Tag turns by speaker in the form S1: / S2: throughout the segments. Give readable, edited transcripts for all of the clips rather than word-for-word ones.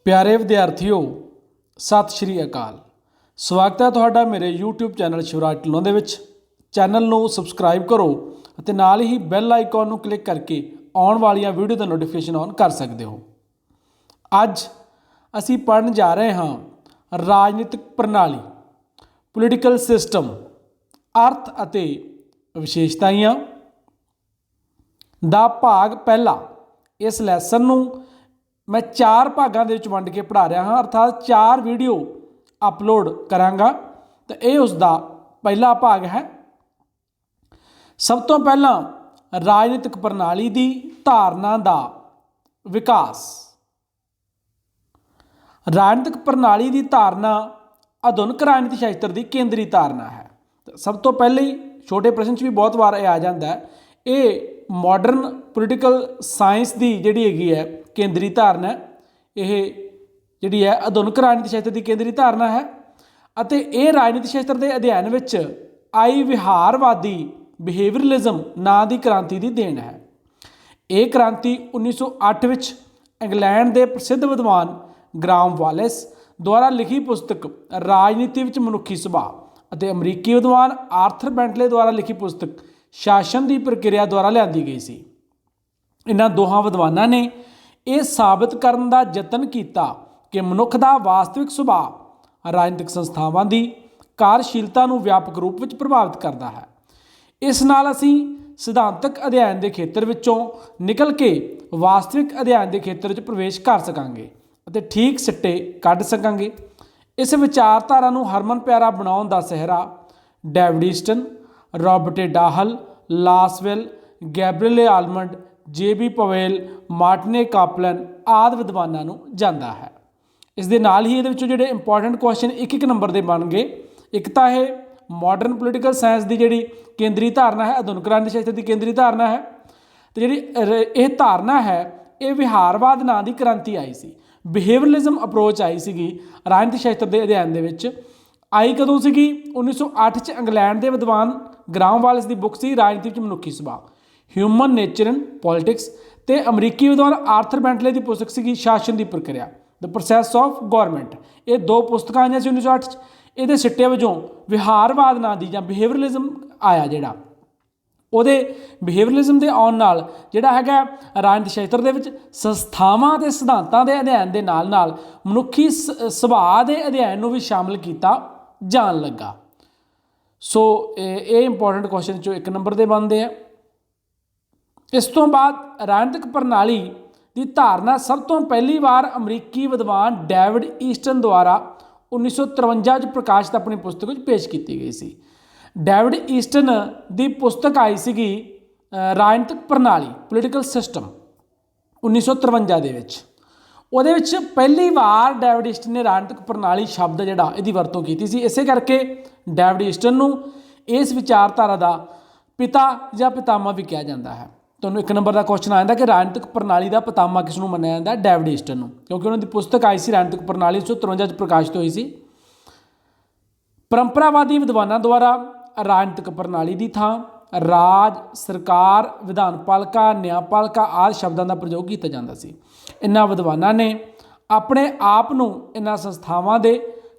S1: प्यारे विद्यार्थियों सत श्री अकाल। स्वागत है तुहाडा मेरे यूट्यूब चैनल शिवराज ढिल्लों दे विच। चैनल नूं सबसक्राइब करो अते नाल ही बैल आइकॉन नूं क्लिक करके आउण वालियां वीडियो दा नोटिफिकेशन ऑन कर सकते हो। अज असी पढ़न जा रहे हाँ राजनीतिक प्रणाली, पोलिटिकल सिस्टम, अर्थ अते विशेषताइयां दा भाग पहला। इस लैसन नूं मैं 4 भागों के वंड के पढ़ा रहा हाँ, अर्थात 4 वीडियो अपलोड करांगा। तो ये उसका पहला भाग है। सब तो पहला राजनीतिक प्रणाली की धारणा का विकास। राजनीतिक प्रणाली की धारणा आधुनिक राजनीति शास्त्र की केंद्री धारणा है। तो सब तो पहले ही छोटे प्रश्न भी बहुत बार आ जाता है, ये मॉडर्न पोलिटिकल साइंस की जिहड़ी हैगी है केंद्री धारणा, यह जिहड़ी है आधुनिक राजनीति शास्त्र की केंद्री धारणा है। अते ये राजनीति शास्त्र के अध्ययन विच आई विहारवादी बिहेवियरलिज्म नां की क्रांति की देन है। ये क्रांति 1908 विच इंग्लैंड के प्रसिद्ध विद्वान ग्राहम वालेस द्वारा लिखी पुस्तक राजनीति विच मनुखी सुभाव अते अमरीकी विद्वान आर्थर बेंटले द्वारा लिखी पुस्तक शासन की प्रक्रिया द्वारा लियांदी गई सी। इन्हां दोहां विद्वानां ने यह साबित करन दा यतन किया कि मनुख का वास्तविक सुभाव राजनीतिक संस्थावां की कार्यशीलता नूं व्यापक रूप में प्रभावित करता है। इस नाल असीं सिद्धांतक अध्ययन के खेत्र विचों निकल के वास्तविक अध्ययन के खेत्र में प्रवेश कर सकांगे अते ठीक सिट्टे कढ सकांगे। इस विचारधारा नूं हरमन प्यारा बनाउण दा सहरा David Easton, Robert Dahl, Lasswell, Gabriel Almond, J B. Powell, Morton Kaplan आदि विद्वानां नूं जांदा है। इस दे नाल ही इहदे विचों जिहड़े इंपॉर्टेंट क्वेश्चन एक नंबर के बन गए। एक तो है मॉडर्न पोलिटिकल साइंस की जिहड़ी केंद्री धारणा है, आधुनिक राजनीति शास्त्र की केंद्री धारणा है। तो जिहड़ी यह धारणा है ये विहारवाद नां की क्रांति आई सी, बिहेवियरलिज्म अप्रोच आई सी राजनीति शास्त्र के अध्ययन दे विच। आई कदों सी 1908 च इंग्लैंड के विद्वान ग्राहम वालेस की बुक सी राजनीति च मनुखी सुभाव, ह्यूमन नेचर एंड पॉलिटिक्स, ते अमरीकी विद्वान आर्थर बेंटले की पुस्तक सी शासन की प्रक्रिया, द प्रोसैस ऑफ गौरमेंट। ये 2 पुस्तकां आईयां सी 1908 च। ये सिट्टे वजों विहारवाद नां दी जां बिहेवियरलिज्म आया, जिहड़ा ਉਹਦੇ ਬਿਹੇਵੀਅਰਲਿਜ਼ਮ ਦੇ ਆਉਣ ਨਾਲ ਜਿਹੜਾ ਹੈਗਾ ਰਾਜਨੀਤੀ ਸ਼ਾਸਤਰ ਦੇ ਵਿੱਚ ਸੰਸਥਾਵਾਂ ਅਤੇ ਸਿਧਾਂਤਾਂ ਦੇ ਅਧਿਐਨ ਦੇ ਨਾਲ ਨਾਲ ਮਨੁੱਖੀ ਸੁਭਾਅ ਦੇ ਅਧਿਐਨ ਨੂੰ ਵੀ ਸ਼ਾਮਲ ਕੀਤਾ ਜਾਣ ਲੱਗਾ। ਸੋ ਇਹ ਇੰਪੋਰਟੈਂਟ ਕੁਐਸਚਨ ਚੋਂ 1 ਨੰਬਰ ਦੇ ਬਣਦੇ ਆ। ਇਸ ਤੋਂ ਬਾਅਦ ਰਾਜਨੀਤਿਕ ਪ੍ਰਣਾਲੀ ਦੀ ਧਾਰਨਾ ਸਭ ਤੋਂ ਪਹਿਲੀ ਵਾਰ ਅਮਰੀਕੀ ਵਿਦਵਾਨ ਡੇਵਿਡ ਈਸਟਨ ਦੁਆਰਾ 1953 ਚ ਪ੍ਰਕਾਸ਼ਿਤ ਆਪਣੀ ਪੁਸਤਕ ਵਿੱਚ ਪੇਸ਼ ਕੀਤੀ ਗਈ ਸੀ। डेविड ईस्टन की पुस्तक आई सी राजनीतिक प्रणाली, पोलिटिकल सिस्टम 1953 के विच। ਉਹਦੇ ਵਿੱਚ पहली बार डेविड ईस्टन ने राजनीतिक प्रणाली शब्द जिहड़ा इहदी वरतों की सी। इसे करके डेविड ईस्टन नूं इस विचारधारा का पिता या पितामह भी कहा जाता है। तुहानूं 1 नंबर का क्वेश्चन आ जाता कि राजनीतिक प्रणाली का पितामह किसनूं मन्निया जाता है? डेविड ईस्टन नूं, क्योंकि उन्होंने पुस्तक आई सी राजनीतिक प्रणाली 1953 च प्रकाशित हुई सी। परंपरावादी विद्वानों द्वारा राजनीतिक प्रणाली की थां राज, सरकार, विधानपालिका, न्यायपालिका आदि शब्दों का प्रयोग किया जाता सी। इन्हां विद्वानां ने अपने आप नूं इन्हां संस्थावां दे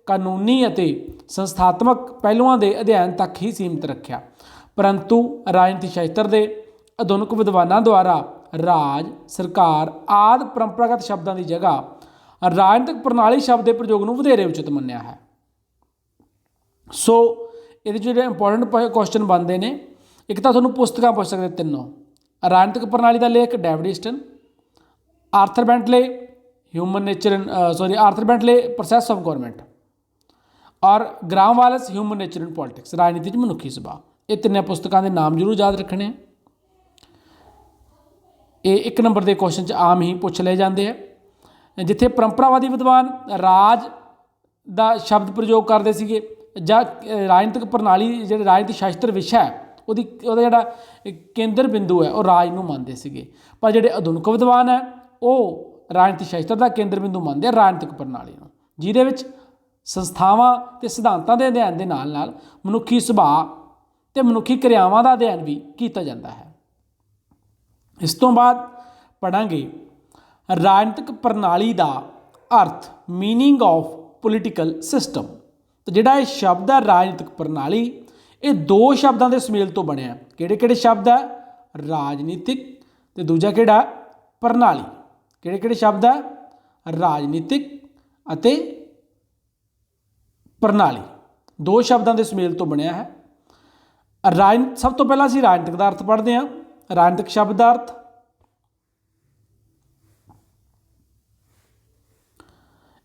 S1: कानूनी अते संस्थात्मक पहलुओं के अध्ययन तक ही सीमित रखा, परंतु राजनीति शास्त्र के आधुनिक विद्वानों द्वारा राज, सरकार आदि परंपरागत शब्दों की जगह राजनीतिक प्रणाली शब्द के प्रयोग को वधेरे उचित मन्निया है। सो ये जो इंपॉर्टेंट क्वेश्चन बनते हैं, एक तो थोड़ा पुस्तक पूछ सकते 3 राजनीतिक प्रणाली का लेख David Easton, Arthur Bentley human nature and Arthur Bentley process of government, और Graham Wallas human nature and politics राजनीति च मनुखी सुभाव। ये 3 पुस्तकों के नाम जरूर याद रखने हैं। ये 1 नंबर के क्वेश्चन च आम ही पूछ ले जाते हैं। जिथे परंपरावादी विद्वान राज का शब्द प्रयोग करते थे ਜਾਂ राजनीतिक प्रणाली जो राजनीति शास्त्र विषय है ਉਹਦਾ ਜਿਹੜਾ ਕੇਂਦਰ ਬਿੰਦੂ ਹੈ ਉਹ ਰਾਜ ਨੂੰ ਮੰਨਦੇ ਸੀਗੇ, ਪਰ ਜਿਹੜੇ ਆਧੁਨਿਕ ਵਿਦਵਾਨ ਹੈ ਉਹ ਰਾਜਨੀਤੀ ਸ਼ਾਸਤਰ ਦਾ ਕੇਂਦਰ ਬਿੰਦੂ ਮੰਨਦੇ ਆ ਰਾਜਨੀਤਿਕ ਪ੍ਰਣਾਲੀ ਨੂੰ, ਜਿਹਦੇ ਵਿੱਚ ਸੰਸਥਾਵਾਂ ਤੇ ਸਿਧਾਂਤਾਂ ਦੇ ਅਧਿਐਨ ਦੇ ਨਾਲ ਨਾਲ ਮਨੁੱਖੀ ਸੁਭਾਅ ਤੇ ਮਨੁੱਖੀ ਕਿਰਿਆਵਾਂ ਦਾ ਅਧਿਐਨ ਵੀ ਕੀਤਾ ਜਾਂਦਾ ਹੈ। ਇਸ ਤੋਂ ਬਾਅਦ ਪੜਾਂਗੇ ਰਾਜਨੀਤਿਕ ਪ੍ਰਣਾਲੀ ਦਾ अर्थ मीनिंग ऑफ पॉलिटिकल सिस्टम। तो जिहड़ा ये शब्द है राजनीतिक प्रणाली, ये दो शब्दों के सुमेल तो बनया। किहड़े-किहड़े शब्द है? राजनीतिक ते दूजा किहड़ा? प्रणाली। किहड़े-किहड़े शब्द है? राजनीतिक अते प्रणाली, दो शब्दों के सुमेल तो बनया है। सब तो पहला असीं राजनीतिक का अर्थ पढ़ते हैं। राजनीतिक शब्द का अर्थ,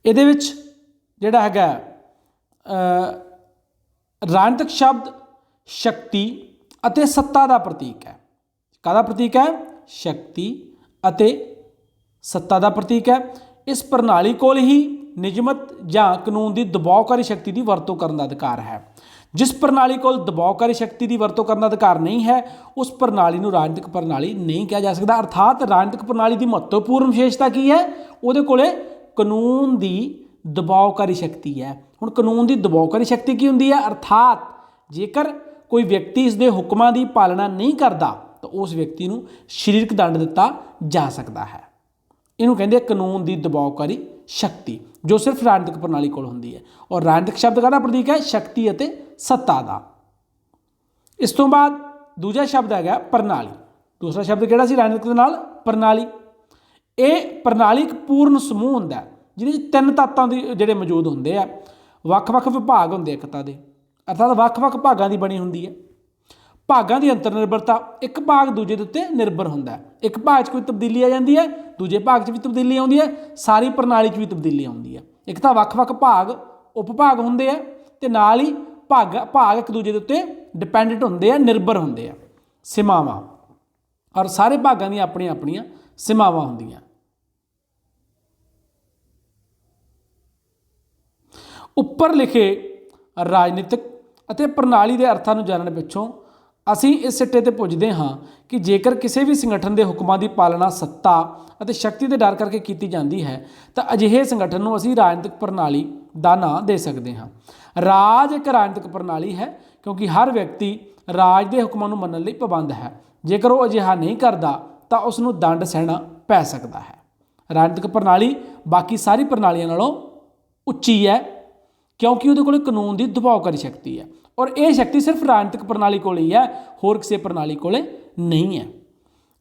S1: ਇਹਦੇ ਵਿੱਚ ਜਿਹੜਾ ਹੈਗਾ ਰਾਜਨੀਤਿਕ ਸ਼ਬਦ ਸ਼ਕਤੀ ਅਤੇ ਸੱਤਾ ਦਾ ਪ੍ਰਤੀਕ ਹੈ। ਕਾਹਦਾ ਪ੍ਰਤੀਕ ਹੈ? ਸ਼ਕਤੀ ਅਤੇ ਸੱਤਾ ਦਾ ਪ੍ਰਤੀਕ ਹੈ। ਇਸ ਪ੍ਰਣਾਲੀ ਕੋਲ ਹੀ ਨਿਯਮਤ ਜਾਂ ਕਾਨੂੰਨ ਦੀ ਦਬਾਅਕਾਰੀ ਸ਼ਕਤੀ ਦੀ ਵਰਤੋਂ ਕਰਨ ਦਾ ਅਧਿਕਾਰ ਹੈ। जिस प्रणाली को दबावकारी शक्ति की वरतों करने का अधिकार नहीं है, उस प्रणाली को राजनीतिक प्रणाली नहीं कहा जा सकता। अर्थात राजनीतिक प्रणाली की महत्वपूर्ण विशेषता की है? वो कोले कानून की दबावकारी शक्ति है। हुण कानून की दबावकारी शक्ति की होंगी है? अर्थात जेकर कोई व्यक्ति इसके हुक्मां की पालना नहीं करता तो उस व्यक्ति को शरीरक दंड दिता जा सकता है। इनू कहते कानून की दबावकारी शक्ति, जो सिर्फ राजनीतिक प्रणाली को होंगी है। और राजनीतिक शब्द का प्रतीक है शक्ति ਅਤੇ सत्ता का। इस तो बाद दूजा शब्द है प्रणाली। दूसरा शब्द किहड़ा सी राजनीतिक दे नाल? प्रणाली। ये प्रणाली एक पूर्ण समूह हुंदा है जिहदे तीन तत्तां दे जिहड़े मौजूद हुंदे आ। ਵੱਖ-ਵੱਖ विभाग हुंदे एकता दे, अर्थात ਵੱਖ-ਵੱਖ भागां दी बनी हुंदी है। भागां दी अंतर निर्भरता, एक भाग दूजे दे उत्ते निर्भर हुंदा है। एक भाग 'च कोई तब्दीली आ जांदी है, दूजे भाग 'च भी तब्दीली आउंदी है, सारी प्रणाली 'च भी तब्दीली आउंदी है। एक तां ਵੱਖ-ਵੱਖ भाग उप भाग हुंदे आ ते नाल ही भाग एक दूजे के उत्ते डिपेंडेंट होंगे, निर्भर होंगे। सीमावां, और सारे भागों दी अपनी अपनी सीमावां होंदियां। उपर लिखे राजनीतिक अते प्रणाली के अर्थां नूं जानने पिछों असीं इस सिट्टे ते पुजदे हां कि जेकर किसी भी संगठन के हुक्मां की पालना सत्ता ਅਤੇ शक्ति के डर करके की जाती है तो अजिहे संगठन को असीं राजनीतिक प्रणाली का नाम दे सकते हैं। राज एक राजनीतिक प्रणाली है क्योंकि हर व्यक्ति राज के हुक्मां नूं मनण लई पाबंद है। जेकर वो अजिहा नहीं करता तो उसनूं दंड सहना पै सकता है। राजनीतिक प्रणाली बाकी सारी प्रणालियों नालों उच्ची है क्योंकि उहदे कोल कानून की दबावकारी शक्ति है और यह शक्ति सिर्फ राजनीतिक प्रणाली कोल ही है, होर किसी प्रणाली कोल नहीं है।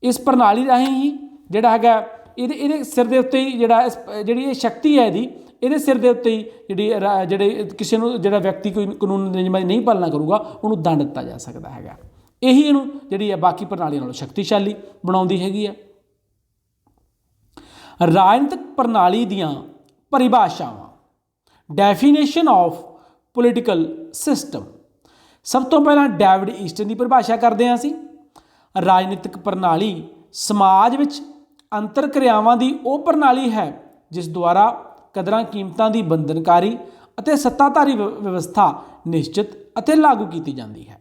S1: इस प्रणाली राहीं ही जिहड़ा हैगा इहदे सिर दे उत्ते ही जिहड़ी शक्ति है इहदे सिर दे उत्ते ही जिहड़े किसी नूं जिहड़ा व्यक्ति कोई कानून नियमां दी नहीं पालना करूगा उहनूं दंड दित्ता जा सकदा हैगा। यही इहनूं जिहड़ी है बाकी प्रणालियों नालों शक्तिशाली बनाउंदी हैगी है। राजनीतिक प्रणाली दीआं परिभाषावां, डेफिनेशन ऑफ पॉलिटिकल सिस्टम। सब तो पहला डेविड ईस्टन की परिभाषा करते हैं असीं। राजनीतिक प्रणाली समाज विच अंतर क्रियावां दी वो प्रणाली है जिस द्वारा कदरां कीमतां दी बंधनकारी अते सत्ताधारी व्यवस्था निश्चित अते लागू की जाती है।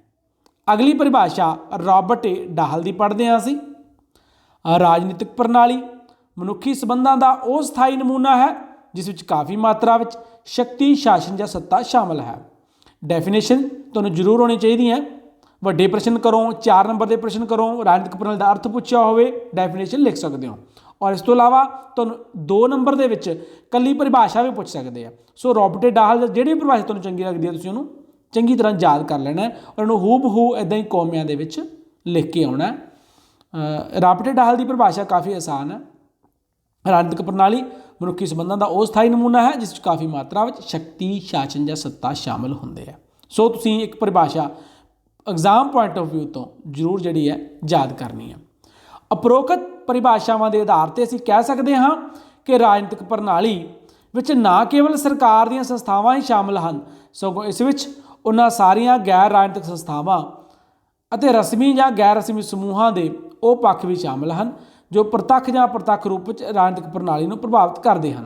S1: अगली परिभाषा रॉबर्ट ए डाहल की पढ़ते हैं असीं। राजनीतिक प्रणाली मनुखी संबंधां दा वो स्थाई नमूना है जिस विच काफ़ी मात्रा विच शक्ति, शासन या सत्ता शामिल है। डेफिनेशन तुहानूं जरूर होनी चाहिए है। ਵੱਡੇ प्रश्न करो, 4 नंबर के प्रश्न करो, राजनीतिक प्रणाली का अर्थ पूछा होवे, डेफिनेशन लिख सकते हो। और इस तो इलावा तुहानूं 2 नंबर के विच कल्ली परिभाषा भी पूछ सकते हैं। सो रॉबर्ट डाहल जिहड़ी परिभाषा तुहानूं चंगी लगदी है तुसीं उहनूं चंगी तरह याद कर लेना है और उहनूं हूबहू इदां ही कौमियां दे विच लिख के आउणा है। रॉबर्ट डाहल की परिभाषा काफ़ी आसान है। राजनीतिक प्रणाली मनुखी संबंधों का वो स्थाई नमूना है जिस काफ़ी मात्रा में शक्ति, शासन या सत्ता शामिल होंगे है। सो तुसीं एक परिभाषा एग्जाम पॉइंट ऑफ व्यू तो जरूर जी है याद करनी है। उपरोक्त परिभाषावां के आधार पर असीं कह सकते हाँ कि राजनीतिक प्रणाली विच ना केवल सरकार दीयां संस्थावां ही शामिल हैं सगों इस विच उन्हां सारियां गैर राजनीतिक संस्थावां अते रस्मी या गैर रस्मी समूहों के वो पक्ष भी शामिल हैं जो प्रत्यक्ष या अप्रत्यक्ष रूप में राजनीतिक प्रणाली को प्रभावित करते हैं।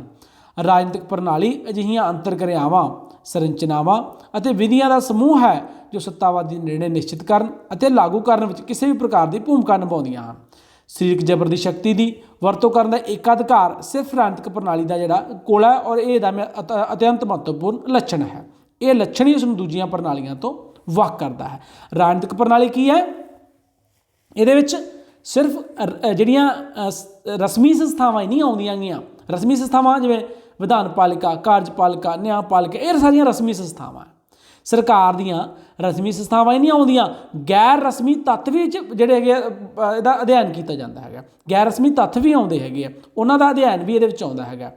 S1: राजनीतिक प्रणाली अजिहियां अंतरक्रियावां, संरचनावां अते विधियां का समूह है जो सत्तावादी निर्णय निश्चित करन अते लागू करन विच किसी भी प्रकार की भूमिका निभाउंदियां हैं। सरीरक जबर की शक्ति की वरतों करने का एक अधिकार सिर्फ राजनीतिक प्रणाली का जिहड़ा कोल है और ये अत्यंत महत्वपूर्ण लक्षण है। ये लक्षण ही उसनूं दूजियां प्रणालियां तो वख करता है। राजनीतिक प्रणाली की है? इहदे विच सिर्फ जिहड़ियां रस्मी संस्थावां नहीं आउंदियां गीआं। रस्मी संस्थावां जिवें ਵਿਧਾਨਪਾਲਿਕਾ, ਕਾਰਜਪਾਲਿਕਾ, ਨਿਆਂਪਾਲਿਕਾ, ਇਹ ਸਾਰੀਆਂ ਰਸਮੀ ਸੰਸਥਾਵਾਂ। ਸਰਕਾਰ ਦੀਆਂ ਰਸਮੀ ਸੰਸਥਾਵਾਂ ਹੀ ਨਹੀਂ ਆਉਂਦੀਆਂ, ਗੈਰ ਰਸਮੀ ਤੱਤ ਵੀ ਜਿਹੜੇ ਹੈਗੇ ਇਹਦਾ ਅਧਿਐਨ ਕੀਤਾ ਜਾਂਦਾ ਹੈਗਾ। ਗੈਰ ਰਸਮੀ ਤੱਤ ਵੀ ਆਉਂਦੇ ਹੈਗੇ ਆ, ਉਹਨਾਂ ਦਾ ਅਧਿਐਨ ਵੀ ਇਹਦੇ ਵਿੱਚ ਆਉਂਦਾ ਹੈਗਾ।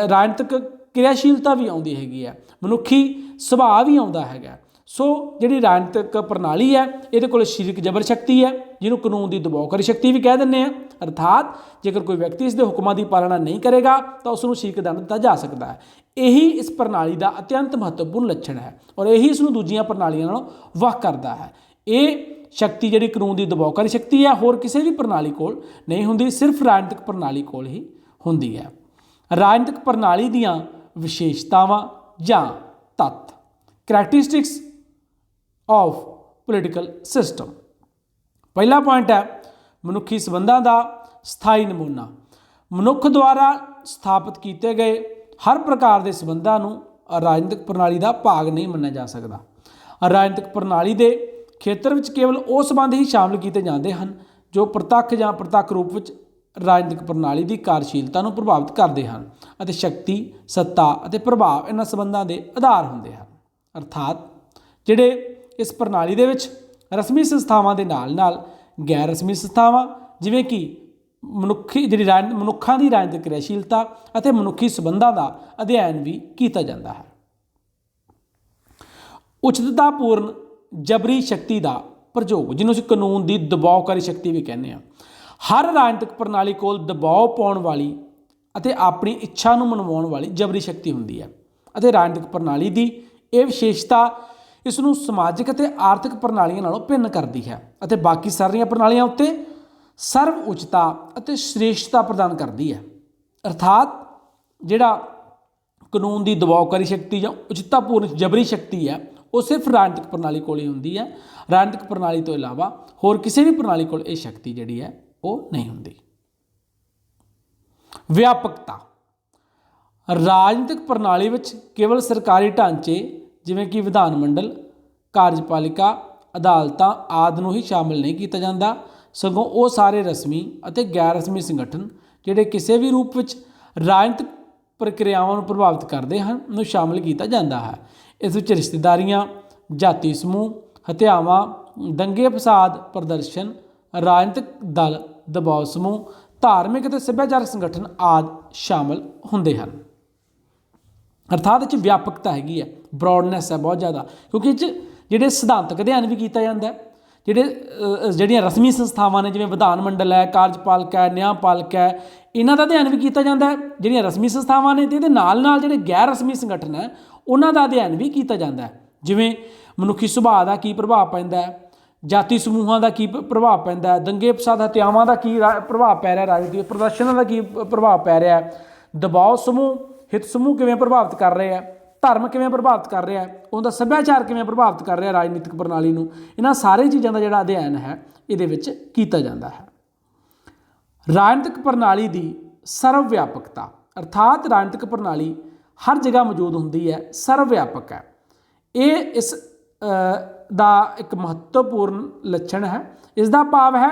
S1: ਰਾਜਨੀਤਿਕ ਕਿਰਿਆਸ਼ੀਲਤਾ ਵੀ ਆਉਂਦੀ ਹੈਗੀ ਆ, ਮਨੁੱਖੀ ਸੁਭਾਅ ਵੀ ਆਉਂਦਾ ਹੈਗਾ। ਸੋ ਜਿਹੜੀ ਰਾਜਨੀਤਿਕ ਪ੍ਰਣਾਲੀ ਹੈ ਇਹਦੇ ਕੋਲ ਸਰੀਰਕ ਜਬਰ ਸ਼ਕਤੀ ਹੈ, ਜਿਹਨੂੰ ਕਾਨੂੰਨ ਦੀ ਦਬਾਅਕਾਰੀ ਸ਼ਕਤੀ ਵੀ ਕਹਿ ਦਿੰਦੇ ਆ। ਅਰਥਾਤ ਜੇਕਰ ਕੋਈ ਵਿਅਕਤੀ ਇਸ ਦੇ ਹੁਕਮਾਂ ਦੀ ਪਾਲਣਾ ਨਹੀਂ ਕਰੇਗਾ ਤਾਂ ਉਸ ਨੂੰ ਸਰੀਰਕ ਦੰਡ ਦਿੱਤਾ ਜਾ ਸਕਦਾ ਹੈ। ਇਹੀ ਇਸ ਪ੍ਰਣਾਲੀ ਦਾ ਅਤਿਅੰਤ ਮਹੱਤਵਪੂਰਨ ਲੱਛਣ ਹੈ ਔਰ ਇਹੀ ਇਸ ਨੂੰ ਦੂਜੀਆਂ ਪ੍ਰਣਾਲੀਆਂ ਨਾਲੋਂ ਵੱਖ ਕਰਦਾ ਹੈ। ਇਹ ਸ਼ਕਤੀ ਜਿਹੜੀ ਕਾਨੂੰਨ ਦੀ ਦਬਾਅਕਾਰੀ ਸ਼ਕਤੀ ਹੈ ਹੋਰ ਕਿਸੇ ਵੀ ਪ੍ਰਣਾਲੀ ਕੋਲ ਨਹੀਂ ਹੁੰਦੀ, ਸਿਰਫ ਰਾਜਨੀਤਿਕ ਪ੍ਰਣਾਲੀ ਕੋਲ ਹੀ ਹੁੰਦੀ ਹੈ। ਰਾਜਨੀਤਿਕ ਪ੍ਰਣਾਲੀ ਦੀਆਂ ਵਿਸ਼ੇਸ਼ਤਾਵਾਂ ਜਾਂ ਤੱਤ, ਕਰੈਕਟਰਿਸਟਿਕਸ ਆਫ ਪੋਲੀਟੀਕਲ ਸਿਸਟਮ। ਪਹਿਲਾ ਪੁਆਇੰਟ ਹੈ ਮਨੁੱਖੀ ਸੰਬੰਧਾਂ ਦਾ ਸਥਾਈ ਨਮੂਨਾ। ਮਨੁੱਖ ਦੁਆਰਾ ਸਥਾਪਿਤ ਕੀਤੇ ਗਏ ਹਰ ਪ੍ਰਕਾਰ ਦੇ ਸੰਬੰਧਾਂ ਨੂੰ ਰਾਜਨੀਤਿਕ ਪ੍ਰਣਾਲੀ ਦਾ ਭਾਗ ਨਹੀਂ ਮੰਨਿਆ ਜਾ ਸਕਦਾ। ਰਾਜਨੀਤਿਕ ਪ੍ਰਣਾਲੀ ਦੇ ਖੇਤਰ ਵਿੱਚ ਕੇਵਲ ਉਹ ਸੰਬੰਧ ਹੀ ਸ਼ਾਮਲ ਕੀਤੇ ਜਾਂਦੇ ਹਨ ਜੋ ਪ੍ਰਤੱਖ ਜਾਂ ਪ੍ਰਤੱਖ ਰੂਪ ਵਿੱਚ ਰਾਜਨੀਤਿਕ ਪ੍ਰਣਾਲੀ ਦੀ ਕਾਰਜਸ਼ੀਲਤਾ ਨੂੰ ਪ੍ਰਭਾਵਿਤ ਕਰਦੇ ਹਨ ਅਤੇ ਸ਼ਕਤੀ, ਸੱਤਾ ਅਤੇ ਪ੍ਰਭਾਵ ਇਹਨਾਂ ਸੰਬੰਧਾਂ ਦੇ ਆਧਾਰ ਹੁੰਦੇ ਹਨ। ਅਰਥਾਤ ਜਿਹੜੇ ਇਸ ਪ੍ਰਣਾਲੀ ਦੇ ਵਿੱਚ ਰਸਮੀ ਸੰਸਥਾਵਾਂ ਦੇ ਨਾਲ ਨਾਲ ਗੈਰ ਰਸਮੀ ਸੰਸਥਾਵਾਂ ਜਿਵੇਂ ਕਿ ਮਨੁੱਖਾਂ ਦੀ ਰਾਜਨੀਤਿਕ ਕਿਰਿਆਸ਼ੀਲਤਾ ਅਤੇ ਮਨੁੱਖੀ ਸੰਬੰਧਾਂ ਦਾ ਅਧਿਐਨ ਵੀ ਕੀਤਾ ਜਾਂਦਾ ਹੈ। ਉਚਿਤਤਾਪੂਰਨ ਜਬਰੀ ਸ਼ਕਤੀ ਦਾ ਪ੍ਰਯੋਗ, ਜਿਹਨੂੰ ਅਸੀਂ ਕਾਨੂੰਨ ਦੀ ਦਬਾਅਕਾਰੀ ਸ਼ਕਤੀ ਵੀ ਕਹਿੰਦੇ ਹਾਂ। ਹਰ ਰਾਜਨੀਤਿਕ ਪ੍ਰਣਾਲੀ ਕੋਲ ਦਬਾਅ ਪਾਉਣ ਵਾਲੀ ਅਤੇ ਆਪਣੀ ਇੱਛਾ ਨੂੰ ਮਨਵਾਉਣ ਵਾਲੀ ਜਬਰੀ ਸ਼ਕਤੀ ਹੁੰਦੀ ਹੈ ਅਤੇ ਰਾਜਨੀਤਿਕ ਪ੍ਰਣਾਲੀ ਦੀ ਇਹ ਵਿਸ਼ੇਸ਼ਤਾ ਇਸ ਨੂੰ ਸਮਾਜਿਕ ਅਤੇ ਆਰਥਿਕ ਪ੍ਰਣਾਲੀਆਂ ਨਾਲੋਂ ਭਿੰਨ ਕਰਦੀ ਹੈ ਅਤੇ ਬਾਕੀ ਸਾਰੀਆਂ ਪ੍ਰਣਾਲੀਆਂ ਉੱਤੇ ਸਰਵ ਉੱਚਤਾ ਅਤੇ ਸ੍ਰੇਸ਼ਟਤਾ ਪ੍ਰਦਾਨ ਕਰਦੀ ਹੈ। ਅਰਥਾਤ ਜਿਹੜਾ ਕਾਨੂੰਨ ਦੀ ਦਬਾਅਕਾਰੀ ਸ਼ਕਤੀ ਜਾਂ ਉਚਿਤਤਾਪੂਰਨ ਜਬਰੀ ਸ਼ਕਤੀ ਹੈ ਉਹ ਸਿਰਫ ਰਾਜਨੀਤਿਕ ਪ੍ਰਣਾਲੀ ਕੋਲ ਹੀ ਹੁੰਦੀ ਹੈ। ਰਾਜਨੀਤਿਕ ਪ੍ਰਣਾਲੀ ਤੋਂ ਇਲਾਵਾ ਹੋਰ ਕਿਸੇ ਵੀ ਪ੍ਰਣਾਲੀ ਕੋਲ ਇਹ ਸ਼ਕਤੀ ਜਿਹੜੀ ਹੈ ਉਹ ਨਹੀਂ ਹੁੰਦੀ। ਵਿਆਪਕਤਾ। ਰਾਜਨੀਤਿਕ ਪ੍ਰਣਾਲੀ ਵਿੱਚ ਕੇਵਲ ਸਰਕਾਰੀ ਢਾਂਚੇ ਜਿਵੇਂ ਕਿ ਵਿਧਾਨ ਮੰਡਲ, ਕਾਰਜਪਾਲਿਕਾ, ਅਦਾਲਤਾਂ ਆਦਿ ਨੂੰ ਹੀ ਸ਼ਾਮਿਲ ਨਹੀਂ ਕੀਤਾ ਜਾਂਦਾ, ਸਗੋਂ ਉਹ ਸਾਰੇ ਰਸਮੀ ਅਤੇ ਗੈਰ ਰਸਮੀ ਸੰਗਠਨ ਜਿਹੜੇ ਕਿਸੇ ਵੀ ਰੂਪ ਵਿੱਚ ਰਾਜਨੀਤਿਕ ਪ੍ਰਕਿਰਿਆਵਾਂ ਨੂੰ ਪ੍ਰਭਾਵਿਤ ਕਰਦੇ ਹਨ ਨੂੰ ਸ਼ਾਮਿਲ ਕੀਤਾ ਜਾਂਦਾ ਹੈ। ਇਸ ਵਿੱਚ ਰਿਸ਼ਤੇਦਾਰੀਆਂ, ਜਾਤੀ ਸਮੂਹ, ਹੱਤਿਆਵਾਂ, ਦੰਗੇ ਫਸਾਦ ਪ੍ਰਦਰਸ਼ਨ, ਰਾਜਨੀਤਿਕ ਦਲ, ਦਬਾਅ ਸਮੂਹ, ਧਾਰਮਿਕ ਅਤੇ ਸੱਭਿਆਚਾਰਕ ਸੰਗਠਨ ਆਦਿ ਸ਼ਾਮਿਲ ਹੁੰਦੇ ਹਨ। ਅਰਥਾਤ ਇਹ 'ਚ ਵਿਆਪਕਤਾ ਹੈਗੀ ਹੈ, ਬਰੋਡਨੈਸ ਹੈ ਬਹੁਤ ਜ਼ਿਆਦਾ, ਕਿਉਂਕਿ ਇਹ 'ਚ ਜਿਹੜੇ ਸਿਧਾਂਤਕ ਅਧਿਐਨ ਵੀ ਕੀਤਾ ਜਾਂਦਾ। ਜਿਹੜੀਆਂ ਰਸਮੀ ਸੰਸਥਾਵਾਂ ਨੇ ਜਿਵੇਂ ਵਿਧਾਨ ਮੰਡਲ ਹੈ, ਕਾਰਜਪਾਲਿਕਾ ਹੈ, ਨਿਆਂਪਾਲਿਕਾ ਹੈ, ਇਹਨਾਂ ਦਾ ਅਧਿਐਨ ਵੀ ਕੀਤਾ ਜਾਂਦਾ ਹੈ। ਜਿਹੜੀਆਂ ਰਸਮੀ ਸੰਸਥਾਵਾਂ ਨੇ ਅਤੇ ਇਹਦੇ ਨਾਲ ਨਾਲ ਜਿਹੜੇ ਗੈਰ ਰਸਮੀ ਸੰਗਠਨ ਹੈ ਉਹਨਾਂ ਦਾ ਅਧਿਐਨ ਵੀ ਕੀਤਾ ਜਾਂਦਾ ਹੈ। ਜਿਵੇਂ ਮਨੁੱਖੀ ਸੁਭਾਅ ਦਾ ਕੀ ਪ੍ਰਭਾਵ ਪੈਂਦਾ ਹੈ, ਜਾਤੀ ਸਮੂਹਾਂ ਦਾ ਕੀ ਪ੍ਰਭਾਵ ਪੈਂਦਾ ਹੈ, ਦੰਗੇ ਫਸਾਦ ਹੱਤਿਆਵਾਂ ਦਾ ਕੀ ਪ੍ਰਭਾਵ ਪੈ ਰਿਹਾ, ਰਾਜਨੀਤਿਕ ਪ੍ਰਦਰਸ਼ਨਾਂ ਦਾ ਕੀ ਪ੍ਰਭਾਵ ਪੈ ਰਿਹਾ, ਦਬਾਅ ਸਮੂਹ, ਹਿੱਤ ਸਮੂਹ ਕਿਵੇਂ ਪ੍ਰਭਾਵਿਤ ਕਰ ਰਹੇ ਆ, ਧਰਮ ਕਿਵੇਂ ਪ੍ਰਭਾਵਿਤ ਕਰ ਰਿਹਾ, ਉਹਦਾ ਸੱਭਿਆਚਾਰ ਕਿਵੇਂ ਪ੍ਰਭਾਵਿਤ ਕਰ ਰਿਹਾ ਰਾਜਨੀਤਿਕ ਪ੍ਰਣਾਲੀ ਨੂੰ। ਇਹਨਾਂ ਸਾਰੇ ਚੀਜ਼ਾਂ ਦਾ ਜਿਹੜਾ ਅਧਿਐਨ ਹੈ ਇਹਦੇ ਵਿੱਚ ਕੀਤਾ ਜਾਂਦਾ ਹੈ। ਰਾਜਨੀਤਿਕ ਪ੍ਰਣਾਲੀ ਦੀ ਸਰਵ ਵਿਆਪਕਤਾ। ਅਰਥਾਤ ਰਾਜਨੀਤਿਕ ਪ੍ਰਣਾਲੀ ਹਰ ਜਗ੍ਹਾ ਮੌਜੂਦ ਹੁੰਦੀ ਹੈ, ਸਰਵ ਵਿਆਪਕ ਹੈ। ਇਹ ਇਸ ਦਾ ਇੱਕ ਮਹੱਤਵਪੂਰਨ ਲੱਛਣ ਹੈ। ਇਸ ਦਾ ਭਾਵ ਹੈ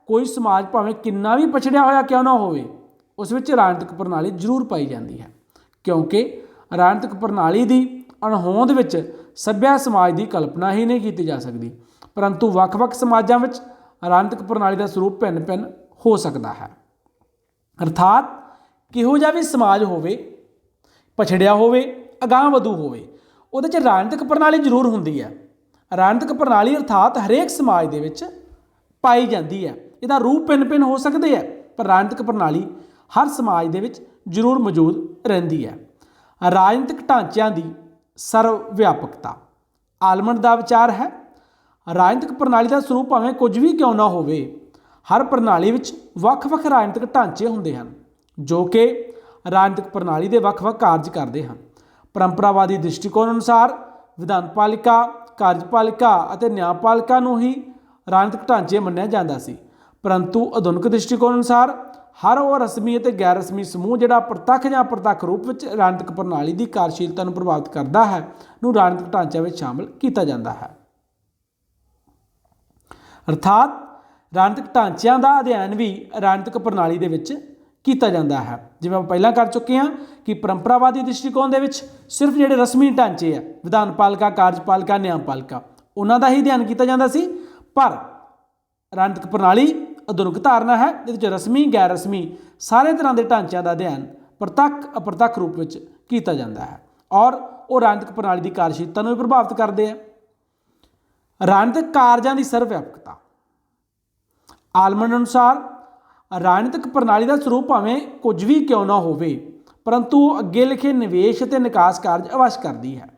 S1: ਕੋਈ ਸਮਾਜ ਭਾਵੇਂ ਕਿੰਨਾ ਵੀ ਪਛੜਿਆ ਹੋਇਆ ਕਿਉਂ ਨਾ ਹੋਵੇ ਉਸ ਵਿੱਚ ਰਾਜਨੀਤਿਕ ਪ੍ਰਣਾਲੀ ਜ਼ਰੂਰ ਪਾਈ ਜਾਂਦੀ ਹੈ, ਕਿਉਂਕਿ ਰਾਜਨੀਤਿਕ ਪ੍ਰਣਾਲੀ ਦੀ ਅਣਹੋਂਦ ਵਿੱਚ ਸੱਭਿਆ ਸਮਾਜ ਦੀ ਕਲਪਨਾ ਹੀ ਨਹੀਂ ਕੀਤੀ ਜਾ ਸਕਦੀ, ਪਰੰਤੂ ਵੱਖ-ਵੱਖ ਸਮਾਜਾਂ ਵਿੱਚ ਰਾਜਨੀਤਿਕ ਪ੍ਰਣਾਲੀ ਦਾ ਸਰੂਪ ਭਿੰਨ-ਭਿੰਨ ਹੋ ਸਕਦਾ ਹੈ। ਅਰਥਾਤ ਕਿਹੋ ਜਿਹਾ ਵੀ ਸਮਾਜ ਹੋਵੇ, ਪਛੜਿਆ ਹੋਵੇ, ਅਗਾਂਹ ਵਧੂ ਹੋਵੇ, ਉਹਦੇ 'ਚ ਰਾਜਨੀਤਿਕ ਪ੍ਰਣਾਲੀ ਜ਼ਰੂਰ ਹੁੰਦੀ ਹੈ। ਰਾਜਨੀਤਿਕ ਪ੍ਰਣਾਲੀ ਅਰਥਾਤ ਹਰੇਕ ਸਮਾਜ ਦੇ ਵਿੱਚ ਪਾਈ ਜਾਂਦੀ ਹੈ। ਇਹਦਾ ਰੂਪ ਭਿੰਨ-ਭਿੰਨ ਹੋ ਸਕਦੇ ਹੈ, ਪਰ ਰਾਜਨੀਤਿਕ ਪ੍ਰਣਾਲੀ ਹਰ ਸਮਾਜ ਦੇ ਵਿੱਚ ਜ਼ਰੂਰ ਮੌਜੂਦ ਰਹਿੰਦੀ ਹੈ। ਰਾਜਨੀਤਿਕ ਢਾਂਚਿਆਂ ਦੀ ਸਰਵ ਵਿਆਪਕਤਾ। ਆਲਮੰਡ ਦਾ ਵਿਚਾਰ ਹੈ ਰਾਜਨੀਤਿਕ ਪ੍ਰਣਾਲੀ ਦਾ ਸਰੂਪ ਭਾਵੇਂ ਕੁਝ ਵੀ ਕਿਉਂ ਨਾ ਹੋਵੇ, ਹਰ ਪ੍ਰਣਾਲੀ ਵਿੱਚ ਵੱਖ-ਵੱਖ ਰਾਜਨੀਤਿਕ ਢਾਂਚੇ ਹੁੰਦੇ ਹਨ ਜੋ ਕਿ ਰਾਜਨੀਤਿਕ ਪ੍ਰਣਾਲੀ ਦੇ ਵੱਖ-ਵੱਖ ਕਾਰਜ ਕਰਦੇ ਹਨ। ਪਰੰਪਰਾਵਾਦੀ ਦ੍ਰਿਸ਼ਟੀਕੋਣ ਅਨੁਸਾਰ ਵਿਧਾਨਪਾਲਿਕਾ, ਕਾਰਜਪਾਲਿਕਾ ਅਤੇ ਨਿਆਂਪਾਲਿਕਾ ਨੂੰ ਹੀ ਰਾਜਨੀਤਿਕ ਢਾਂਚੇ ਮੰਨਿਆ ਜਾਂਦਾ ਸੀ, ਪਰੰਤੂ ਆਧੁਨਿਕ ਦ੍ਰਿਸ਼ਟੀਕੋਣ ਅਨੁਸਾਰ ਹਰ ਉਹ ਰਸਮੀ ਅਤੇ ਗੈਰ ਰਸਮੀ ਸਮੂਹ ਜਿਹੜਾ ਪ੍ਰਤੱਖ ਜਾਂ ਅਪਰਤੱਖ ਰੂਪ ਵਿੱਚ ਰਾਜਨੀਤਿਕ ਪ੍ਰਣਾਲੀ ਦੀ ਕਾਰਜਸ਼ੀਲਤਾ ਨੂੰ ਪ੍ਰਭਾਵਿਤ ਕਰਦਾ ਹੈ ਨੂੰ ਰਾਜਨੀਤਿਕ ਢਾਂਚਿਆਂ ਵਿੱਚ ਸ਼ਾਮਲ ਕੀਤਾ ਜਾਂਦਾ ਹੈ। ਅਰਥਾਤ ਰਾਜਨੀਤਿਕ ਢਾਂਚਿਆਂ ਦਾ ਅਧਿਐਨ ਵੀ ਰਾਜਨੀਤਿਕ ਪ੍ਰਣਾਲੀ ਦੇ ਵਿੱਚ ਕੀਤਾ ਜਾਂਦਾ ਹੈ। ਜਿਵੇਂ ਆਪਾਂ ਪਹਿਲਾਂ ਕਰ ਚੁੱਕੇ ਹਾਂ ਕਿ ਪਰੰਪਰਾਵਾਦੀ ਦ੍ਰਿਸ਼ਟੀਕੋਣ ਦੇ ਵਿੱਚ ਸਿਰਫ ਜਿਹੜੇ ਰਸਮੀ ਢਾਂਚੇ ਆ, ਵਿਧਾਨ ਪਾਲਿਕਾ, ਕਾਰਜਪਾਲਿਕਾ, ਨਿਆਂਪਾਲਿਕਾ, ਉਹਨਾਂ ਦਾ ਹੀ ਅਧਿਐਨ ਕੀਤਾ ਜਾਂਦਾ ਸੀ। ਪਰ ਰਾਜਨੀਤਿਕ ਪ੍ਰਣਾਲੀ ਆਧੁਨਿਕ ਧਾਰਨਾ ਹੈ, ਇਹਦੇ ਵਿੱਚ ਰਸਮੀ, ਗੈਰ ਰਸਮੀ ਸਾਰੇ ਤਰ੍ਹਾਂ ਦੇ ਢਾਂਚਿਆਂ ਦਾ ਅਧਿਐਨ ਪ੍ਰਤੱਖ ਅਪ੍ਰਤੱਖ ਰੂਪ ਵਿੱਚ ਕੀਤਾ ਜਾਂਦਾ ਹੈ ਔਰ ਉਹ ਰਾਜਨੀਤਿਕ ਪ੍ਰਣਾਲੀ ਦੀ ਕਾਰਜਸ਼ੀਲਤਾ ਨੂੰ ਵੀ ਪ੍ਰਭਾਵਿਤ ਕਰਦੇ ਆ। ਰਾਜਨੀਤਿਕ ਕਾਰਜਾਂ ਦੀ ਸਰਵ ਵਿਆਪਕਤਾ। ਆਲਮੰਡ ਅਨੁਸਾਰ ਰਾਜਨੀਤਿਕ ਪ੍ਰਣਾਲੀ ਦਾ ਸਰੂਪ ਭਾਵੇਂ ਕੁਝ ਵੀ ਕਿਉਂ ਨਾ ਹੋਵੇ, ਪਰੰਤੂ ਉਹ ਅੱਗੇ ਲਿਖੇ ਨਿਵੇਸ਼ ਅਤੇ ਨਿਕਾਸ ਕਾਰਜ ਅਵੱਸ਼ ਕਰਦੀ ਹੈ।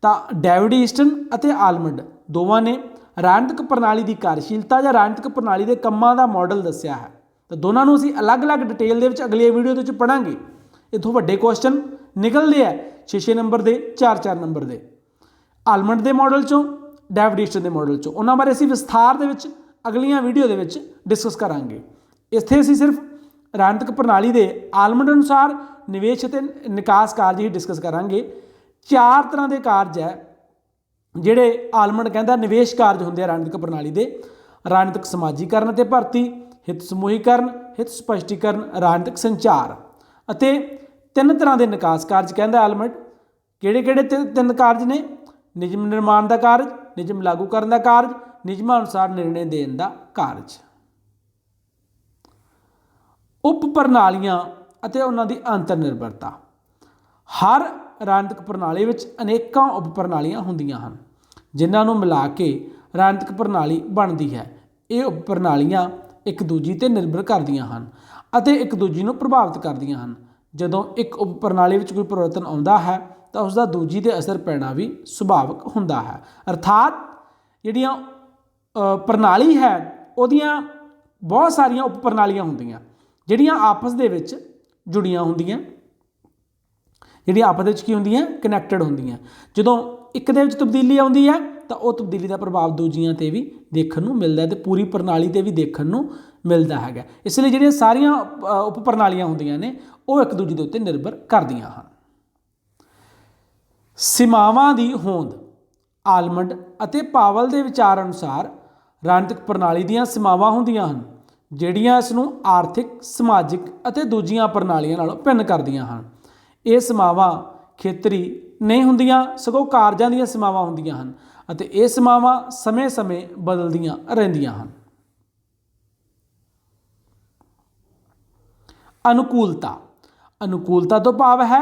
S1: ਤਾਂ ਡੇਵਿਡ ਈਸਟਨ ਅਤੇ ਆਲਮੰਡ ਦੋਵਾਂ ਨੇ ਰਾਜਨੀਤਿਕ ਪ੍ਰਣਾਲੀ ਦੀ ਕਾਰਜਸ਼ੀਲਤਾ ਜਾਂ ਰਾਜਨੀਤਿਕ ਪ੍ਰਣਾਲੀ ਦੇ ਕੰਮਾਂ ਦਾ ਮਾਡਲ ਦੱਸਿਆ ਹੈ। ਤਾਂ ਦੋਨਾਂ ਨੂੰ ਅਸੀਂ ਅਲੱਗ-ਅਲੱਗ ਡਿਟੇਲ ਦੇ ਵਿੱਚ ਅਗਲੀ ਵੀਡੀਓ ਦੇ ਵਿੱਚ ਪੜ੍ਹਾਂਗੇ। ਇੱਥੋਂ ਵੱਡੇ ਕੁਐਸਚਨ ਨਿਕਲਦੇ ਆ 6-6 ਨੰਬਰ ਦੇ, 4-4 ਨੰਬਰ ਦੇ, ਆਲਮੰਡ ਦੇ ਮਾਡਲ ਚੋਂ, ਡੇਵਿਡ ਈਸਟਨ ਦੇ ਮਾਡਲ ਚੋਂ। ਉਹਨਾਂ ਬਾਰੇ ਅਸੀਂ ਵਿਸਥਾਰ ਦੇ ਵਿੱਚ ਅਗਲੀਆਂ ਵੀਡੀਓ ਦੇ ਵਿੱਚ ਡਿਸਕਸ ਕਰਾਂਗੇ। ਇੱਥੇ ਅਸੀਂ ਸਿਰਫ ਰਾਜਨੀਤਿਕ ਪ੍ਰਣਾਲੀ ਦੇ ਆਲਮੰਡ ਅਨੁਸਾਰ ਨਿਵੇਸ਼ ਅਤੇ ਨਿਕਾਸ ਕਾਰਜ ਹੀ ਡਿਸਕਸ ਕਰਾਂਗੇ। 4 ਤਰ੍ਹਾਂ ਦੇ ਕਾਰਜ ਹੈ ਜਿਹੜੇ ਆਲਮੰਡ ਕਹਿੰਦਾ ਨਿਵੇਸ਼ ਕਾਰਜ ਹੁੰਦੇ ਆ ਰਾਜਨੀਤਿਕ ਪ੍ਰਣਾਲੀ ਦੇ: ਰਾਜਨੀਤਿਕ ਸਮਾਜੀਕਰਨ ਅਤੇ ਭਰਤੀ, ਹਿੱਤ ਸਮੂਹੀਕਰਨ, ਹਿੱਤ ਸਪਸ਼ਟੀਕਰਨ, ਰਾਜਨੀਤਿਕ ਸੰਚਾਰ। ਅਤੇ 3 ਤਰ੍ਹਾਂ ਦੇ ਨਿਕਾਸ ਕਾਰਜ ਕਹਿੰਦਾ ਆਲਮੰਡ। ਕਿਹੜੇ-ਕਿਹੜੇ 3 ਕਾਰਜ ਨੇ? ਨਿਯਮ ਨਿਰਮਾਣ ਦਾ ਕਾਰਜ, ਨਿਯਮ ਲਾਗੂ ਕਰਨ ਦਾ ਕਾਰਜ, ਨਿਯਮਾਂ ਅਨੁਸਾਰ ਨਿਰਣੇ ਦੇਣ ਦਾ ਕਾਰਜ। ਉਪ ਪ੍ਰਣਾਲੀਆਂ ਅਤੇ ਉਹਨਾਂ ਦੀ ਅੰਤਰ ਨਿਰਭਰਤਾ। ਹਰ ਰਾਜਨੀਤਿਕ ਪ੍ਰਣਾਲੀ ਵਿੱਚ ਅਨੇਕਾਂ ਉਪ ਪ੍ਰਣਾਲੀਆਂ ਹੁੰਦੀਆਂ ਹਨ ਜਿਨ੍ਹਾਂ ਨੂੰ ਮਿਲਾ ਕੇ ਰਾਜਨੀਤਿਕ ਪ੍ਰਣਾਲੀ ਬਣਦੀ ਹੈ। ਇਹ ਉਪ ਪ੍ਰਣਾਲੀਆਂ ਇੱਕ ਦੂਜੀ 'ਤੇ ਨਿਰਭਰ ਕਰਦੀਆਂ ਹਨ ਅਤੇ ਇੱਕ ਦੂਜੀ ਨੂੰ ਪ੍ਰਭਾਵਿਤ ਕਰਦੀਆਂ ਹਨ। ਜਦੋਂ ਇੱਕ ਉਪ ਪ੍ਰਣਾਲੀ ਵਿੱਚ ਕੋਈ ਪਰਿਵਰਤਨ ਆਉਂਦਾ ਹੈ ਤਾਂ ਉਸ ਦਾ ਦੂਜੀ 'ਤੇ ਅਸਰ ਪੈਣਾ ਵੀ ਸੁਭਾਵਿਕ ਹੁੰਦਾ ਹੈ। ਅਰਥਾਤ ਜਿਹੜੀਆਂ ਪ੍ਰਣਾਲੀ ਹੈ ਉਹਦੀਆਂ ਬਹੁਤ ਸਾਰੀਆਂ ਉਪ ਪ੍ਰਣਾਲੀਆਂ ਹੁੰਦੀਆਂ ਜਿਹੜੀਆਂ ਆਪਸ ਦੇ ਵਿੱਚ ਜੁੜੀਆਂ ਹੁੰਦੀਆਂ, ਜਿਹੜੀਆਂ ਆਪਸ ਵਿੱਚ ਕੀ ਹੁੰਦੀਆਂ? ਕਨੈਕਟਡ ਹੁੰਦੀਆਂ। ਜਦੋਂ ਇੱਕ ਦੇ ਵਿੱਚ ਤਬਦੀਲੀ ਆਉਂਦੀ ਹੈ ਤਾਂ ਉਹ ਤਬਦੀਲੀ ਦਾ ਪ੍ਰਭਾਵ ਦੂਜੀਆਂ 'ਤੇ ਵੀ ਦੇਖਣ ਨੂੰ ਮਿਲਦਾ ਹੈ ਅਤੇ ਪੂਰੀ ਪ੍ਰਣਾਲੀ 'ਤੇ ਵੀ ਦੇਖਣ ਨੂੰ ਮਿਲਦਾ ਹੈਗਾ। ਇਸ ਲਈ ਜਿਹੜੀਆਂ ਸਾਰੀਆਂ ਉਪ ਪ੍ਰਣਾਲੀਆਂ ਹੁੰਦੀਆਂ ਨੇ ਉਹ ਇੱਕ ਦੂਜੇ ਦੇ ਉੱਤੇ ਨਿਰਭਰ ਕਰਦੀਆਂ ਹਨ। ਸੀਮਾਵਾਂ ਦੀ ਹੋਂਦ। ਆਲਮੰਡ ਅਤੇ ਪਾਵਲ ਦੇ ਵਿਚਾਰ ਅਨੁਸਾਰ ਰਾਜਨੀਤਿਕ ਪ੍ਰਣਾਲੀ ਦੀਆਂ ਸੀਮਾਵਾਂ ਹੁੰਦੀਆਂ ਹਨ ਜਿਹੜੀਆਂ ਇਸ ਨੂੰ ਆਰਥਿਕ, ਸਮਾਜਿਕ ਅਤੇ ਦੂਜੀਆਂ ਪ੍ਰਣਾਲੀਆਂ ਨਾਲੋਂ ਭਿੰਨ ਕਰਦੀਆਂ ਹਨ। ਇਹ ਸੀਮਾਵਾਂ ਖੇਤਰੀ ਨਹੀਂ ਹੁੰਦੀਆਂ, ਸਗੋਂ ਕਾਰਜਾਂ ਦੀਆਂ ਸੀਮਾਵਾਂ ਹੁੰਦੀਆਂ ਹਨ ਅਤੇ ਇਹ ਸੀਮਾਵਾਂ ਸਮੇਂ-ਸਮੇਂ ਬਦਲਦੀਆਂ ਰਹਿੰਦੀਆਂ ਹਨ। ਅਨੁਕੂਲਤਾ। ਅਨੁਕੂਲਤਾ ਤੋਂ ਭਾਵ ਹੈ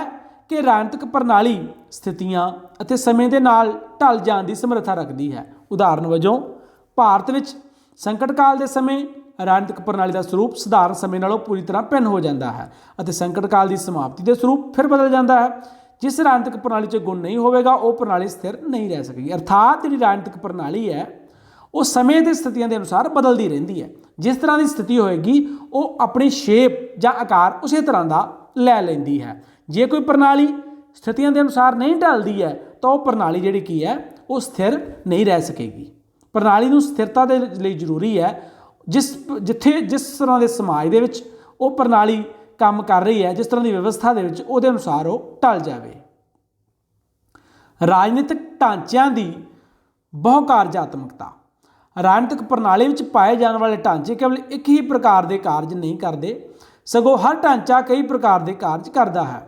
S1: ਕਿ ਰਾਜਨੀਤਿਕ ਪ੍ਰਣਾਲੀ ਸਥਿਤੀਆਂ ਅਤੇ ਸਮੇਂ ਦੇ ਨਾਲ ਢਲ ਜਾਣ ਦੀ ਸਮਰੱਥਾ ਰੱਖਦੀ ਹੈ। ਉਦਾਹਰਨ ਵਜੋਂ ਭਾਰਤ ਵਿੱਚ ਸੰਕਟ ਕਾਲ ਦੇ ਸਮੇਂ ਰਾਜਨੀਤਿਕ ਪ੍ਰਣਾਲੀ ਦਾ ਸਰੂਪ ਸਧਾਰਨ ਸਮੇਂ ਨਾਲੋਂ ਪੂਰੀ ਤਰ੍ਹਾਂ ਭਿੰਨ ਹੋ ਜਾਂਦਾ ਹੈ ਅਤੇ ਸੰਕਟ ਕਾਲ ਦੀ ਸਮਾਪਤੀ ਦੇ ਸਰੂਪ ਫਿਰ ਬਦਲ ਜਾਂਦਾ ਹੈ। ਜਿਸ ਰਾਜਨੀਤਿਕ ਪ੍ਰਣਾਲੀ 'ਚ ਗੁਣ ਨਹੀਂ ਹੋਵੇਗਾ ਉਹ ਪ੍ਰਣਾਲੀ ਸਥਿਰ ਨਹੀਂ ਰਹਿ ਸਕੇਗੀ। ਅਰਥਾਤ ਜਿਹੜੀ ਰਾਜਨੀਤਿਕ ਪ੍ਰਣਾਲੀ ਹੈ ਉਹ ਸਮੇਂ ਦੇ ਸਥਿਤੀਆਂ ਦੇ ਅਨੁਸਾਰ ਬਦਲਦੀ ਰਹਿੰਦੀ ਹੈ। ਜਿਸ ਤਰ੍ਹਾਂ ਦੀ ਸਥਿਤੀ ਹੋਏਗੀ ਉਹ ਆਪਣੀ ਸ਼ੇਪ ਜਾਂ ਆਕਾਰ ਉਸੇ ਤਰ੍ਹਾਂ ਦਾ ਲੈ ਲੈਂਦੀ ਹੈ। ਜੇ ਕੋਈ ਪ੍ਰਣਾਲੀ ਸਥਿਤੀਆਂ ਦੇ ਅਨੁਸਾਰ ਨਹੀਂ ਢਲਦੀ ਹੈ ਤਾਂ ਉਹ ਪ੍ਰਣਾਲੀ ਜਿਹੜੀ ਕੀ ਹੈ ਉਹ ਸਥਿਰ ਨਹੀਂ ਰਹਿ ਸਕੇਗੀ। ਪ੍ਰਣਾਲੀ ਨੂੰ ਸਥਿਰਤਾ ਦੇ ਲਈ ਜ਼ਰੂਰੀ ਹੈ ਜਿਸ ਤਰ੍ਹਾਂ ਦੇ ਸਮਾਜ ਦੇ ਵਿੱਚ ਉਹ ਪ੍ਰਣਾਲੀ ਕੰਮ ਕਰ ਰਹੀ ਹੈ, ਜਿਸ ਤਰ੍ਹਾਂ ਦੀ ਵਿਵਸਥਾ ਦੇ ਵਿੱਚ ਉਹਦੇ ਅਨੁਸਾਰ ਉਹ ਢਲ ਜਾਵੇ। ਰਾਜਨੀਤਿਕ ਢਾਂਚਿਆਂ ਦੀ ਬਹੁਕਾਰਜਾਤਮਕਤਾ। ਰਾਜਨੀਤਿਕ ਪ੍ਰਣਾਲੀ ਵਿੱਚ ਪਾਏ ਜਾਣ ਵਾਲੇ ਢਾਂਚੇ ਕੇਵਲ ਇੱਕ ਹੀ ਪ੍ਰਕਾਰ ਦੇ ਕਾਰਜ ਨਹੀਂ ਕਰਦੇ, ਸਗੋਂ ਹਰ ਢਾਂਚਾ ਕਈ ਪ੍ਰਕਾਰ ਦੇ ਕਾਰਜ ਕਰਦਾ ਹੈ।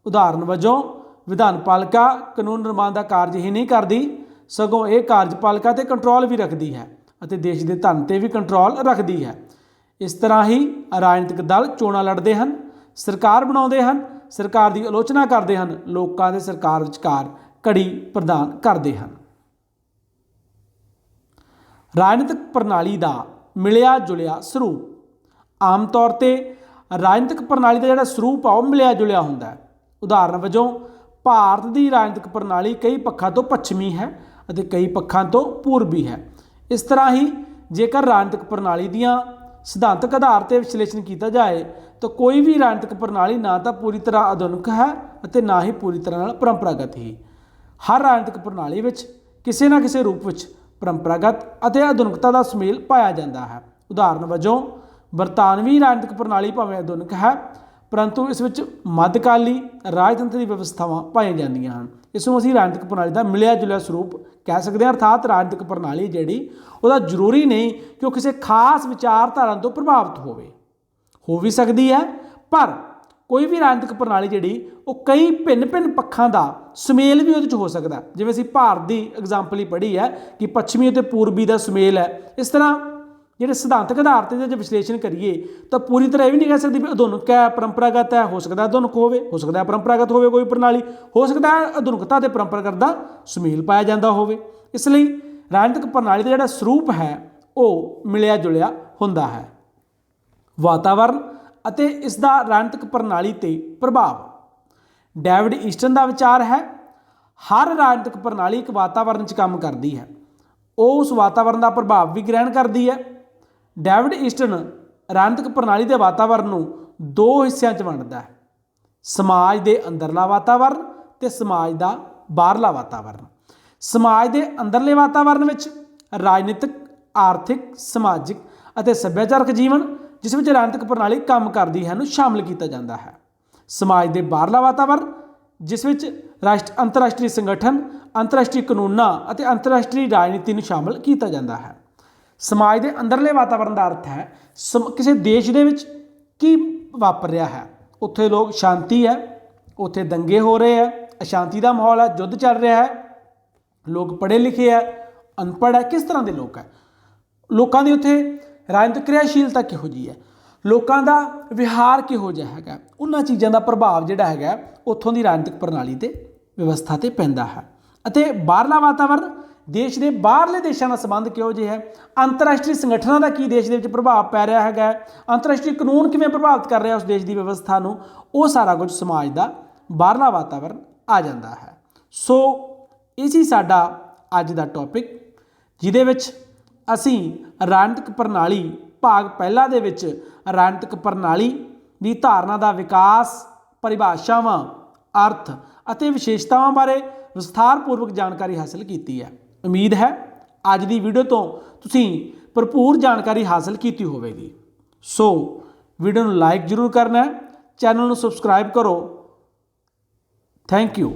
S1: ਉਦਾਹਰਨ ਵਜੋਂ ਵਿਧਾਨ ਪਾਲਿਕਾ ਕਾਨੂੰਨ ਨਿਰਮਾਣ ਦਾ ਕਾਰਜ ਹੀ ਨਹੀਂ ਕਰਦੀ, ਸਗੋਂ ਇਹ ਕਾਰਜਪਾਲਿਕਾ 'ਤੇ ਕੰਟਰੋਲ ਵੀ ਰੱਖਦੀ ਹੈ ਅਤੇ ਦੇਸ਼ ਦੇ ਧਨ 'ਤੇ ਵੀ ਕੰਟਰੋਲ ਰੱਖਦੀ ਹੈ। ਇਸ ਤਰ੍ਹਾਂ ਹੀ ਰਾਜਨੀਤਿਕ ਦਲ ਚੋਣਾਂ ਲੜਦੇ ਹਨ, ਸਰਕਾਰ ਬਣਾਉਂਦੇ ਹਨ, ਸਰਕਾਰ ਦੀ ਆਲੋਚਨਾ ਕਰਦੇ ਹਨ, ਲੋਕਾਂ ਦੇ ਸਰਕਾਰ ਵਿਚਕਾਰ ਕੜੀ ਪ੍ਰਦਾਨ ਕਰਦੇ ਹਨ। ਰਾਜਨੀਤਿਕ ਪ੍ਰਣਾਲੀ ਦਾ ਮਿਲਿਆ ਜੁਲਿਆ ਸਰੂਪ। ਆਮ ਤੌਰ 'ਤੇ ਰਾਜਨੀਤਿਕ ਪ੍ਰਣਾਲੀ ਦਾ ਜਿਹੜਾ ਸਰੂਪ ਆ ਉਹ ਮਿਲਿਆ ਜੁਲਿਆ ਹੁੰਦਾ ਹੈ। ਉਦਾਹਰਨ ਵਜੋਂ ਭਾਰਤ ਦੀ ਰਾਜਨੀਤਿਕ ਪ੍ਰਣਾਲੀ ਕਈ ਪੱਖਾਂ ਤੋਂ ਪੱਛਮੀ ਹੈ ਅਤੇ ਕਈ ਪੱਖਾਂ ਤੋਂ ਪੂਰਬੀ ਹੈ। ਇਸ ਤਰ੍ਹਾਂ ਹੀ ਜੇਕਰ ਰਾਜਨੀਤਿਕ ਪ੍ਰਣਾਲੀ ਦੀਆਂ ਸਿਧਾਂਤਕ ਆਧਾਰ 'ਤੇ ਵਿਸ਼ਲੇਸ਼ਣ ਕੀਤਾ ਜਾਏ ਤਾਂ ਕੋਈ ਵੀ ਰਾਜਨੀਤਿਕ ਪ੍ਰਣਾਲੀ ਨਾ ਤਾਂ ਪੂਰੀ ਤਰ੍ਹਾਂ ਆਧੁਨਿਕ ਹੈ ਅਤੇ ਨਾ ਹੀ ਪੂਰੀ ਤਰ੍ਹਾਂ ਨਾਲ ਪਰੰਪਰਾਗਤ ਹੀ। ਹਰ ਰਾਜਨੀਤਿਕ ਪ੍ਰਣਾਲੀ ਵਿੱਚ ਕਿਸੇ ਨਾ ਕਿਸੇ ਰੂਪ ਵਿੱਚ ਪਰੰਪਰਾਗਤ ਅਤੇ ਆਧੁਨਿਕਤਾ ਦਾ ਸੁਮੇਲ ਪਾਇਆ ਜਾਂਦਾ ਹੈ। ਉਦਾਹਰਨ ਵਜੋਂ ਬਰਤਾਨਵੀ ਰਾਜਨੀਤਿਕ ਪ੍ਰਣਾਲੀ ਭਾਵੇਂ ਆਧੁਨਿਕ ਹੈ ਪਰੰਤੂ ਇਸ ਵਿੱਚ ਮੱਧਕਾਲੀ ਰਾਜਤੰਤਰ ਦੀ ਵਿਵਸਥਾਵਾਂ ਪਾਈਆਂ ਜਾਂਦੀਆਂ ਹਨ। ਇਸ ਨੂੰ ਅਸੀਂ ਰਾਜਨੀਤਿਕ ਪ੍ਰਣਾਲੀ ਦਾ ਮਿਲਿਆ ਜੁਲਿਆ ਸਰੂਪ ਕਹਿ ਸਕਦੇ ਹਾਂ। ਅਰਥਾਤ ਰਾਜਨੀਤਿਕ ਪ੍ਰਣਾਲੀ ਜਿਹੜੀ ਉਹਦਾ ਜ਼ਰੂਰੀ ਨਹੀਂ ਕਿ ਉਹ ਕਿਸੇ ਖਾਸ ਵਿਚਾਰਧਾਰਾ ਤੋਂ ਪ੍ਰਭਾਵਿਤ ਹੋ ਵੀ ਸਕਦੀ ਹੈ पर कोई भी राजनीतिक प्रणाली जिहड़ी वो कई भिन्न भिन्न पक्षों का सुमेल भी उहदे च हो सकता है। जिवें असीं भारत की एग्जाम्पल ही पढ़ी है कि पश्चिमी और पूर्वी का सुमेल है। इस तरह ਜਿਹੜੇ सिद्धांतक आधार पर जो विश्लेषण करिए तो पूरी तरह यह भी नहीं कह सकते भी आधुनिक है परंपरागत है, हो सकता है आधुनिक हो सकता है परंपरागत हो कोई प्रणाली, हो सकता है आधुनिकता ते परंपरागत का सुमेल पाया जाता हो। इसलिए राजनीतिक प्रणाली का जिहड़ा स्वरूप है वो मिलिया जुलिया हुंदा है। वातावरण ਅਤੇ इस दा राजनीतिक प्रणाली ते प्रभाव। डेविड ईस्टन का विचार है हर राजनीतिक प्रणाली एक वातावरण च काम करती है, वो उस वातावरण का प्रभाव भी ग्रहण करती है। डेविड ईस्टन राजनीतिक प्रणाली के वातावरण को दो हिस्सों च वंडदा है, समाज के अंदरला वातावरण ते समाज का बाहरला वातावरण। समाज के अंदरले वातावरण में राजनीतिक, आर्थिक, समाजिक ਅਤੇ ਸੱਭਿਆਚਾਰਕ ਜੀਵਨ जिस ਵਿੱਚ ਰਾਜਨੀਤਿਕ ਪ੍ਰਣਾਲੀ ਕੰਮ ਕਰਦੀ ਹੈ ਨੂੰ ਸ਼ਾਮਲ ਕੀਤਾ ਜਾਂਦਾ ਹੈ। ਸਮਾਜ ਦੇ ਬਾਹਰਲਾ ਵਾਤਾਵਰਨ ਜਿਸ ਵਿੱਚ ਅੰਤਰਰਾਸ਼ਟਰੀ ਸੰਗਠਨ, ਅੰਤਰਰਾਸ਼ਟਰੀ ਕਾਨੂੰਨਾਂ ਅਤੇ ਅੰਤਰਰਾਸ਼ਟਰੀ ਰਾਜਨੀਤੀ ਨੂੰ ਸ਼ਾਮਲ ਕੀਤਾ ਜਾਂਦਾ ਹੈ। ਸਮਾਜ ਦੇ ਅੰਦਰਲੇ ਵਾਤਾਵਰਨ ਦਾ ਅਰਥ ਹੈ ਕਿਸੇ ਦੇਸ਼ ਦੇ ਵਿੱਚ ਕੀ ਵਾਪਰ ਰਿਹਾ ਹੈ, ਉੱਥੇ ਲੋਕ ਸ਼ਾਂਤੀ ਹੈ, ਉੱਥੇ ਦੰਗੇ ਹੋ ਰਹੇ ਹੈ, ਅਸ਼ਾਂਤੀ ਦਾ ਮਾਹੌਲ ਹੈ, ਯੁੱਧ ਚੱਲ ਰਿਹਾ ਹੈ, ਲੋਕ ਪੜ੍ਹੇ ਲਿਖੇ ਹੈ, ਅਨਪੜ੍ਹ ਹੈ, ਕਿਸ ਤਰ੍ਹਾਂ ਦੇ ਲੋਕ ਹੈ, ਲੋਕਾਂ ਦੀ ਉੱਥੇ ਰਾਜਨੀਤਿਕ ਕਿਰਿਆਸ਼ੀਲਤਾ ਕਿਹੋ ਜਿਹੀ ਹੈ, ਲੋਕਾਂ ਦਾ ਵਿਹਾਰ ਕਿਹੋ ਜਿਹਾ ਹੈਗਾ, ਉਹਨਾਂ ਚੀਜ਼ਾਂ ਦਾ ਪ੍ਰਭਾਵ ਜਿਹੜਾ ਹੈਗਾ ਉੱਥੋਂ ਦੀ ਰਾਜਨੀਤਿਕ ਪ੍ਰਣਾਲੀ ਤੇ ਵਿਵਸਥਾ ਤੇ ਪੈਂਦਾ ਹੈ। ਅਤੇ ਬਾਹਰਲਾ ਵਾਤਾਵਰਨ ਦੇਸ਼ ਦੇ ਬਾਹਰਲੇ ਦੇਸ਼ਾਂ ਦਾ ਸੰਬੰਧ ਕਿਹੋ ਜਿਹਾ ਹੈ, ਅੰਤਰਰਾਸ਼ਟਰੀ ਸੰਗਠਨਾਂ ਦਾ ਕੀ ਦੇਸ਼ ਦੇ ਵਿੱਚ ਪ੍ਰਭਾਵ ਪੈ ਰਿਹਾ ਹੈਗਾ, ਅੰਤਰਰਾਸ਼ਟਰੀ ਕਾਨੂੰਨ ਕਿਵੇਂ ਪ੍ਰਭਾਵਿਤ ਕਰ ਰਿਹਾ ਉਸ ਦੇਸ਼ ਦੀ ਵਿਵਸਥਾ ਨੂੰ, ਉਹ ਸਾਰਾ ਕੁਝ ਸਮਾਜ ਦਾ ਬਾਹਰਲਾ ਵਾਤਾਵਰਨ ਆ ਜਾਂਦਾ ਹੈ। ਸੋ ਇਹ ਸੀ ਸਾਡਾ ਅੱਜ ਦਾ ਟੌਪਿਕ, ਜਿਹਦੇ ਵਿੱਚ ਅਸੀਂ ਰਾਜਨੀਤਿਕ ਪ੍ਰਣਾਲੀ ਭਾਗ ਪਹਿਲਾ ਦੇ ਵਿੱਚ ਰਾਜਨੀਤਿਕ ਪ੍ਰਣਾਲੀ ਦੀ ਧਾਰਨਾ ਦਾ ਵਿਕਾਸ, ਪਰਿਭਾਸ਼ਾਵਾਂ, ਅਰਥ ਅਤੇ ਵਿਸ਼ੇਸ਼ਤਾਵਾਂ ਬਾਰੇ ਵਿਸਥਾਰਪੂਰਵਕ ਜਾਣਕਾਰੀ ਹਾਸਲ ਕੀਤੀ ਹੈ। ਉਮੀਦ ਹੈ ਅੱਜ ਦੀ ਵੀਡੀਓ ਤੋਂ ਤੁਸੀਂ ਭਰਪੂਰ ਜਾਣਕਾਰੀ ਹਾਸਲ ਕੀਤੀ ਹੋਵੇਗੀ। ਸੋ ਵੀਡੀਓ ਨੂੰ ਲਾਈਕ ਜ਼ਰੂਰ ਕਰਨਾ ਹੈ, ਚੈਨਲ ਨੂੰ ਸਬਸਕ੍ਰਾਈਬ ਕਰੋ। Thank you.